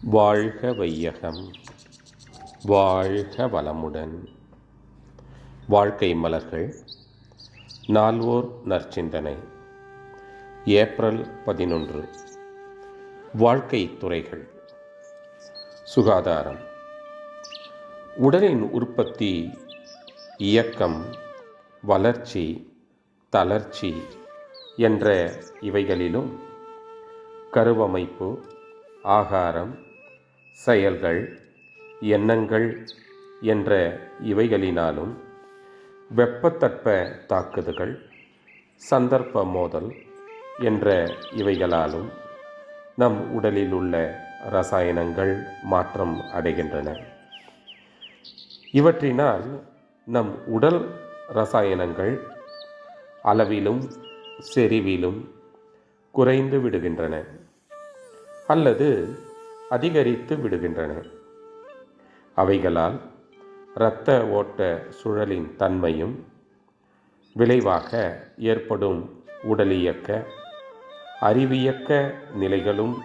வாழ்க வையகம், வாழ்க வளமுடன். வாழ்க்கை மலர்கள் நால்வோர் நற்சிந்தனை, ஏப்ரல் 11. வாழ்க்கை துறைகள். சுகாதாரம். உடலின் உற்பத்தி, இயக்கம், வளர்ச்சி, தளர்ச்சி என்ற இவைகளிலும் கருவமைப்பு, ஆகாரம், செயல்கள், எண்ணங்கள் என்ற இவைகளினாலும் வெப்பத்தட்ப தாக்குதல்கள், சந்தர்ப்ப மோதல் என்ற இவைகளாலும் நம் உடலில் உள்ள இரசாயனங்கள் மாற்றம் அடைகின்றன. இவற்றினால் நம் உடல் இரசாயனங்கள் அளவிலும் செறிவிலும் குறைந்து விடுகின்றன அல்லது அதிகரித்து விடுகின்றன. அவைகளால் இரத்த ஓட்ட சுழலின் தன்மையும் விளைவாக ஏற்படும் உடலியக்க, அறிவியக்க நிலைகளும்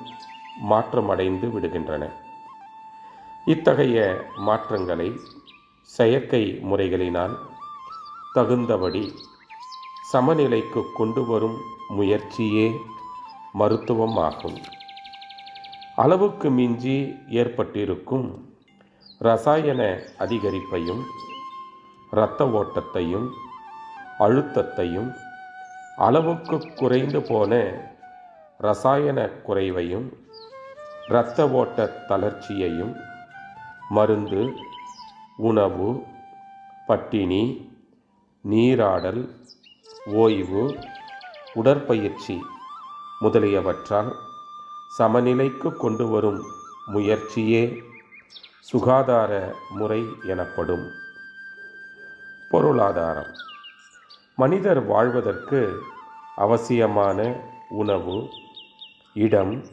மாற்றமடைந்து விடுகின்றன. இத்தகைய மாற்றங்களை செயற்கை முறைகளினால் தகுந்தபடி சமநிலைக்கு கொண்டு வரும் முயற்சியே மருத்துவமாகும். அளவுக்கு மிஞ்சி ஏற்பட்டிருக்கும் இரசாயன அதிகரிப்பையும், இரத்த ஓட்டத்தையும், அழுத்தத்தையும், அளவுக்கு குறைந்து போன இரசாயன குறைவையும், இரத்த ஓட்ட தளர்ச்சியையும் மருந்து, உணவு, பட்டினி, நீராடல், ஓய்வு, உடற்பயிற்சி முதலியவற்றால் சமநிலைக்கு கொண்டு வரும் முயற்சியே சுகாதார முறை எனப்படும். பொருளாதாரம். மனிதர் வாழ்வதற்கு அவசியமான உணவு, இடம்,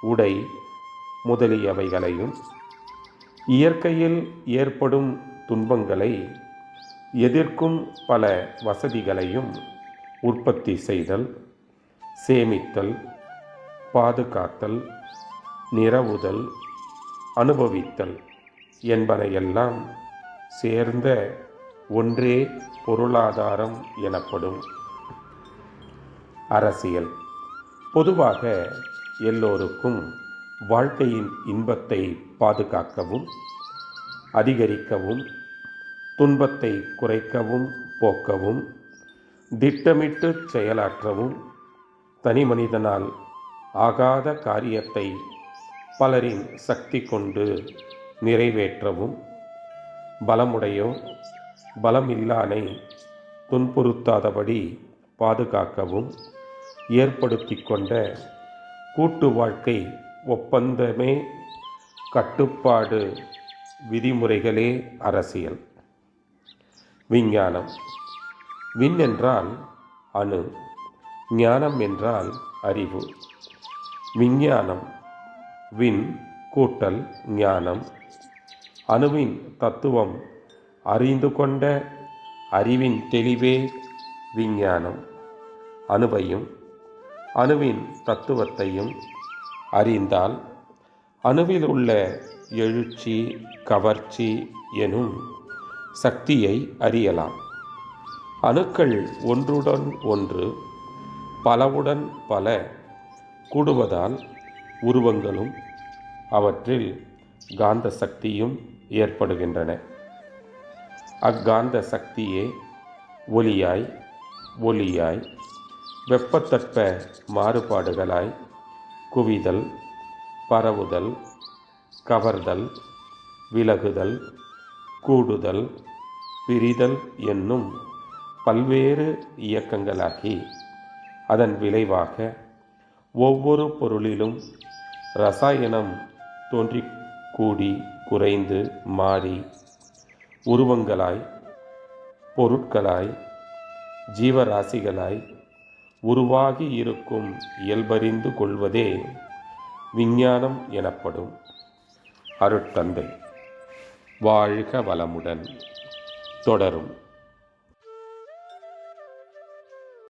உடை முதலியவைகளையும், இயற்கையில் ஏற்படும் துன்பங்களை எதிர்க்கும் பல வசதிகளையும் உற்பத்தி செய்தல், சேமித்தல், பாதுகாத்தல், நிரவுதல், அனுபவித்தல் என்பனையெல்லாம் சேர்ந்த ஒன்றே பொருளாதாரம் எனப்படும். அரசியல். பொதுவாக எல்லோருக்கும் வாழ்க்கையின் இன்பத்தை பாதுகாக்கவும், அதிகரிக்கவும், துன்பத்தை குறைக்கவும், போக்கவும், திட்டமிட்டு செயலாற்றவும், தனி மனிதனால் ஆகாத காரியத்தை பலரின் சக்தி கொண்டு நிறைவேற்றவும், பலமுடையோ பலமில்லானை துன்புறுத்தாதபடி பாதுகாக்கவும் ஏற்படுத்தி கொண்ட கூட்டு வாழ்க்கை ஒப்பந்தமே, கட்டுப்பாடு, விதிமுறைகளே அரசியல். விஞ்ஞானம். விண் என்றால் அணு, ஞானம் என்றால் அறிவு. விஞ்ஞானம் விண் கூட்டல் ஞானம். அணுவின் தத்துவம் அறிந்து கொண்ட அறிவின் தெளிவே விஞ்ஞானம். அணுவையும் அணுவின் தத்துவத்தையும் அறிந்தால் அணுவில் உள்ள எழுச்சி, கவர்ச்சி எனும் சக்தியை அறியலாம். அணுக்கள் ஒன்றுடன் ஒன்று, பலவுடன் பல கூடுவதால் உருவங்களும் அவற்றில் காந்த சக்தியும் ஏற்படுகின்றன. அக்காந்த சக்தியே ஒலியாய், ஒளியாய், வெப்பத்தட்ப மாறுபாடுகளாய் குவிதல், பரவுதல், கவர்தல், விலகுதல், கூடுதல், பிரிதல் என்னும் பல்வேறு இயக்கங்களாகி அதன் விளைவாக ஒவ்வொரு பொருளிலும் இரசாயனம் தோன்றி கூடி குறைந்து மாறி உருவங்களாய், பொருட்களாய், ஜீவராசிகளாய் உருவாகி இருக்கும் இயல்பறிந்து கொள்வதே விஞ்ஞானம் எனப்படும். அருட்தந்தை. வாழ்க வளமுடன். தொடரும்.